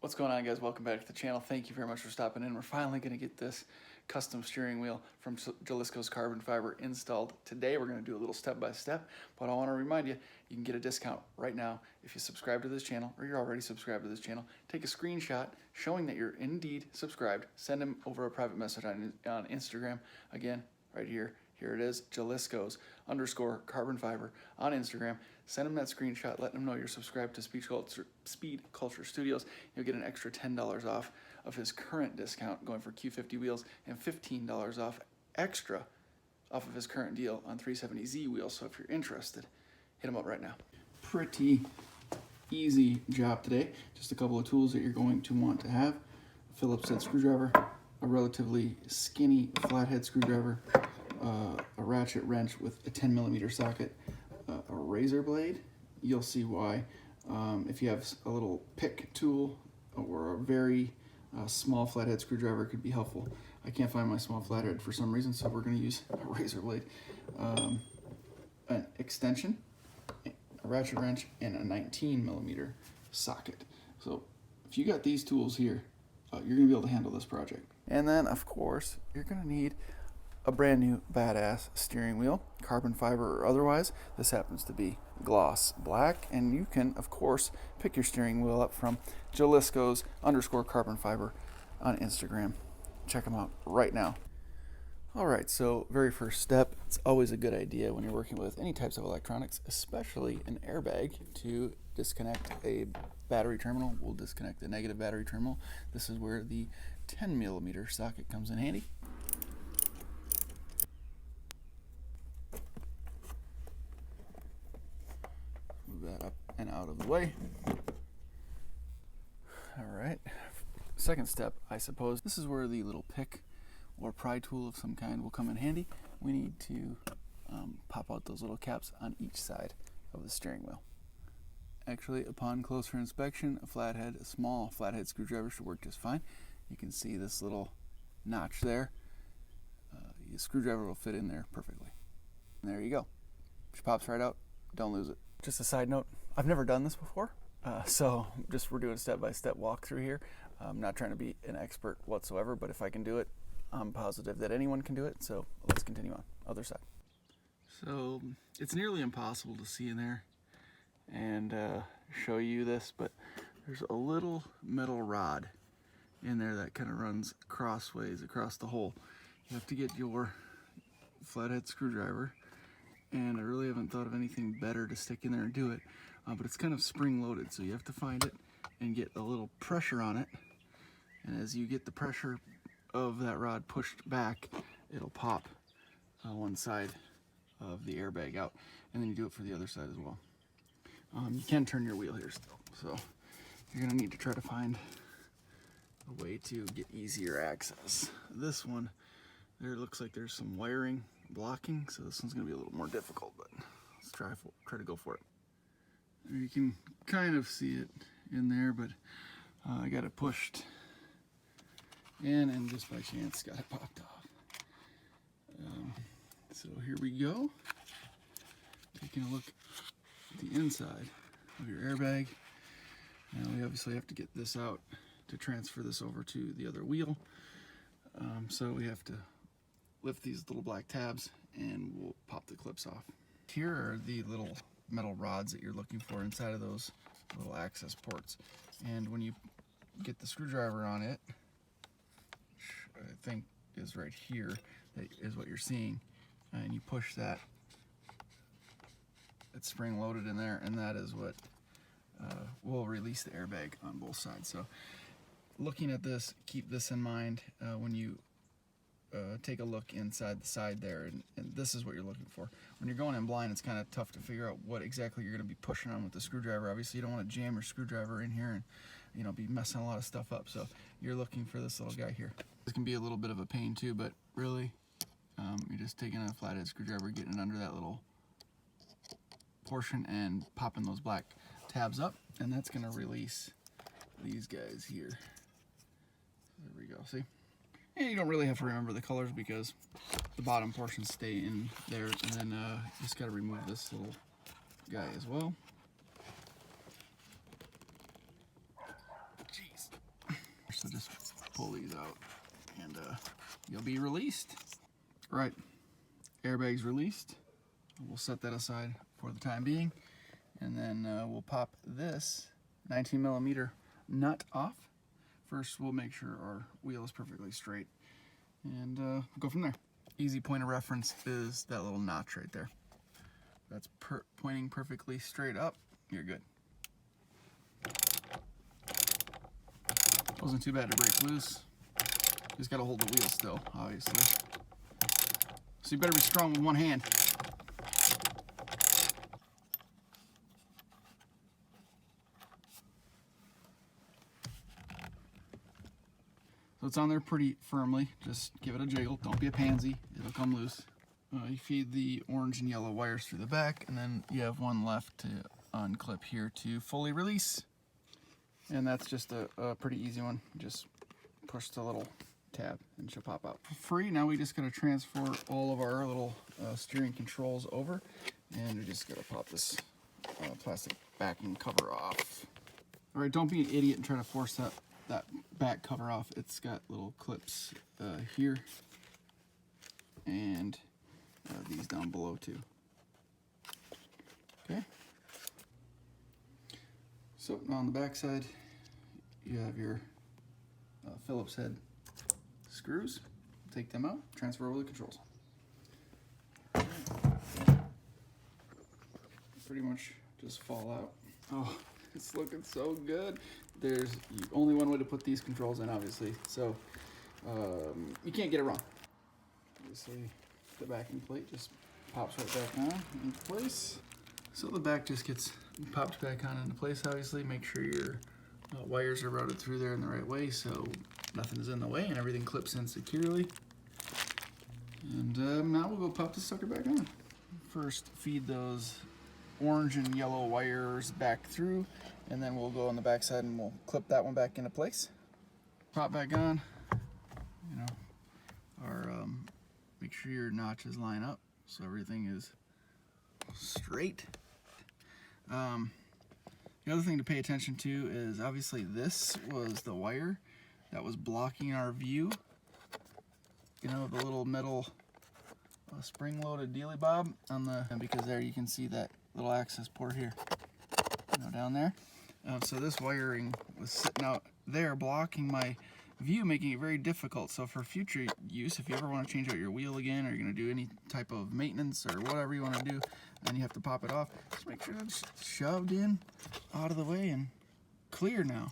What's going on, guys? Welcome back to the channel. Thank you very much for stopping in. We're finally going to get this custom steering wheel from Jalisco's carbon fiber installed. Today we're going to do a little step-by-step, but I want to remind you, you can get a discount right now if you subscribe to this channel, or you're already subscribed to this channel. Take a screenshot showing that you're indeed subscribed. Send them over a private message on Instagram. Again, right here. Here it is, Jalisco's _carbon fiber on Instagram. Send them that screenshot, let them know you're subscribed to Speed Culture Studios. You'll get an extra $10 off of his current discount going for Q50 wheels and $15 off extra off of his current deal on 370Z wheels. So if you're interested, hit him up right now. Pretty easy job today. Just a couple of tools that you're going to want to have. A Phillips head screwdriver, a relatively skinny flathead screwdriver, a ratchet wrench with a 10mm socket, a razor blade. You'll see why. If you have a little pick tool or a very small flathead screwdriver, could be helpful. I can't find my small flathead for some reason, so we're going to use a razor blade. An extension, a ratchet wrench, and a 19mm socket. So if you got these tools here, you're going to be able to handle this project. And then, of course, you're going to need a brand new badass steering wheel, carbon fiber or otherwise. This happens to be gloss black, and you can of course pick your steering wheel up from Jalisco's _carbon fiber on Instagram. Check them out right now. Alright, so very first step, it's always a good idea when you're working with any types of electronics, especially an airbag, to disconnect a battery terminal. We'll disconnect the negative battery terminal. This is where the 10mm socket comes in handy. That up and out of the way. Alright, second step, I suppose, this is where the little pick or pry tool of some kind will come in handy. We need to pop out those little caps on each side of the steering wheel. Actually, upon closer inspection, a small flathead screwdriver should work just fine. You can see this little notch there. Your screwdriver will fit in there perfectly. And there you go. She pops right out, don't lose it. Just a side note, I've never done this before, so we're doing a step-by-step walkthrough here. I'm not trying to be an expert whatsoever, but if I can do it, I'm positive that anyone can do it, so let's continue on. Other side. So it's nearly impossible to see in there and show you this, but there's a little metal rod in there that kind of runs crossways across the hole. You have to get your flathead screwdriver, and I really haven't thought of anything better to stick in there and do it, but it's kind of spring-loaded, so you have to find it and get a little pressure on it, and as you get the pressure of that rod pushed back, it'll pop one side of the airbag out, and then you do it for the other side as well. You can turn your wheel here still, so you're going to need to try to find a way to get easier access. This one, there looks like there's some wiring blocking, so this one's going to be a little more difficult, but let's try to go for it. You can kind of see it in there, but I got it pushed in and just by chance got it popped off. So here we go, taking a look at the inside of your airbag. Now we obviously have to get this out to transfer this over to the other wheel, so we have to lift these little black tabs and we'll pop the clips off. Here are the little metal rods that you're looking for inside of those little access ports, and when you get the screwdriver on it, which I think is right here, that is what you're seeing, and you push that, it's spring loaded in there, and that is what will release the airbag on both sides. So looking at this, keep this in mind when you take a look inside the side there, and this is what you're looking for. When you're going in blind, it's kind of tough to figure out what exactly you're going to be pushing on with the screwdriver. Obviously, you don't want to jam your screwdriver in here and be messing a lot of stuff up. So you're looking for this little guy here. This can be a little bit of a pain too, but really, you're just taking a flathead screwdriver, getting it under that little portion, and popping those black tabs up, and that's going to release these guys here. There we go. See? And you don't really have to remember the colors because the bottom portions stay in there, and then just got to remove this little guy as well. Jeez. pull these out, and you'll be released. Right, airbag's released. We'll set that aside for the time being, and then we'll pop this 19mm nut off. First, we'll make sure our wheel is perfectly straight, and go from there. Easy point of reference is that little notch right there. That's pointing perfectly straight up. You're good. Wasn't too bad to break loose. Just gotta hold the wheel still, obviously. So you better be strong with one hand. So it's on there pretty firmly. Just give it a jiggle. Don't be a pansy. It'll come loose. You feed the orange and yellow wires through the back, and then you have one left to unclip here to fully release. And that's just a pretty easy one. Just push the little tab and she'll pop out. For free, now we just gotta transfer all of our little steering controls over, and we just gotta pop this plastic backing cover off. All right, don't be an idiot and try to force that back cover off. It's got little clips here, and these down below too. Okay. So now on the back side, you have your Phillips head screws. Take them out, transfer over the controls. Pretty much just fall out. Oh, it's looking so good. There's only one way to put these controls in, obviously, so you can't get it wrong. Obviously, the backing plate just pops right back on into place. So the back just gets popped back on into place, obviously. Make sure your wires are routed through there in the right way so nothing is in the way and everything clips in securely. And now we'll go pop this sucker back on. First, feed those orange and yellow wires back through, and then we'll go on the back side and we'll clip that one back into place. Pop back on. You know, make sure your notches line up so everything is straight. The other thing to pay attention to is obviously this was the wire that was blocking our view. You know, the little metal spring-loaded dealy bob on the, and because there you can see that little access port here, you know, down there. So this wiring was sitting out there blocking my view, making it very difficult. So for future use, if you ever want to change out your wheel again, or you're going to do any type of maintenance or whatever you want to do, and you have to pop it off, just make sure that's shoved in out of the way and clear now.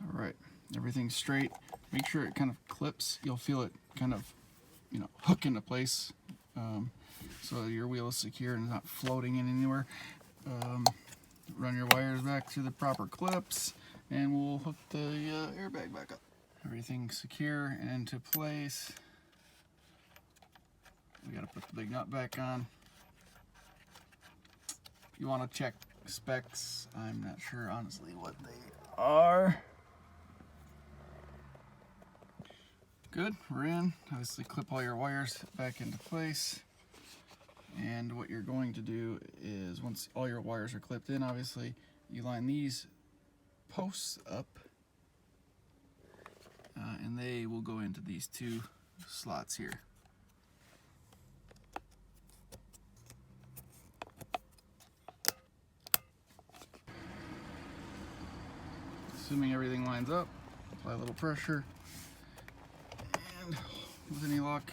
All right, everything's straight. Make sure it kind of clips. You'll feel it kind of, you know, hook into place, so your wheel is secure and not floating in anywhere. Run your wires back through the proper clips, and we'll hook the airbag back up. Everything's secure and into place. We gotta put the big nut back on. If you want to check specs, I'm not sure honestly what they are. Good, we're in. Obviously clip all your wires back into place. And what you're going to do is, once all your wires are clipped in, obviously, you line these posts up, and they will go into these two slots here. Assuming everything lines up, apply a little pressure, and with any luck,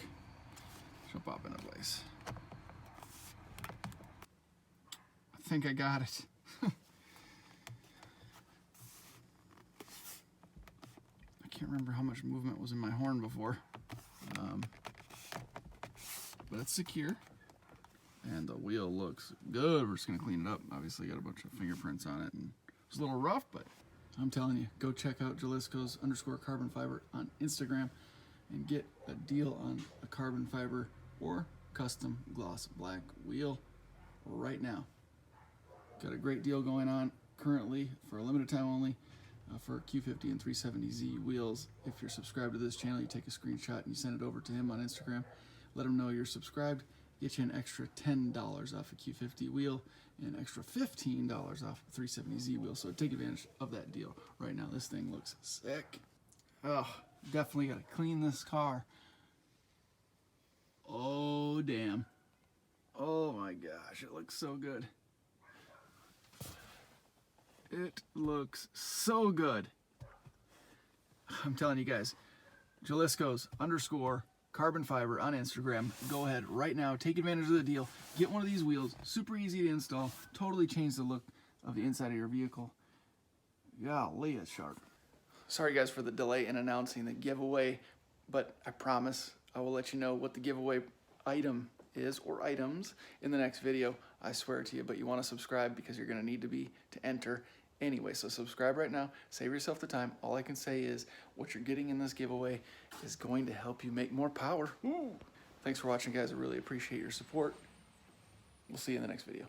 she'll pop into place. I think I got it. I can't remember how much movement was in my horn before, but it's secure, and the wheel looks good. We're just gonna clean it up. Obviously got a bunch of fingerprints on it, and it's a little rough, but I'm telling you, go check out Jalisco's_carbon fiber on Instagram and get a deal on a carbon fiber or custom gloss black wheel right now. Got a great deal going on currently for a limited time only for Q50 and 370Z wheels. If you're subscribed to this channel, you take a screenshot and you send it over to him on Instagram. Let him know you're subscribed. Get you an extra $10 off a Q50 wheel and an extra $15 off a 370Z wheel. So take advantage of that deal right now. This thing looks sick. Oh, definitely gotta clean this car. Oh, damn. Oh my gosh, it looks so good. It looks so good. I'm telling you guys, Jalisco's _carbon fiber on Instagram. Go ahead right now, take advantage of the deal. Get one of these wheels, super easy to install, totally change the look of the inside of your vehicle. Golly, it's sharp. Sorry guys for the delay in announcing the giveaway, but I promise I will let you know what the giveaway item is, or items, in the next video. I swear to you, but you want to subscribe because you're going to need to enter anyway. So subscribe right now, save yourself the time. All I can say is what you're getting in this giveaway is going to help you make more power. Thanks for watching, guys. I really appreciate your support. We'll see you in the next video.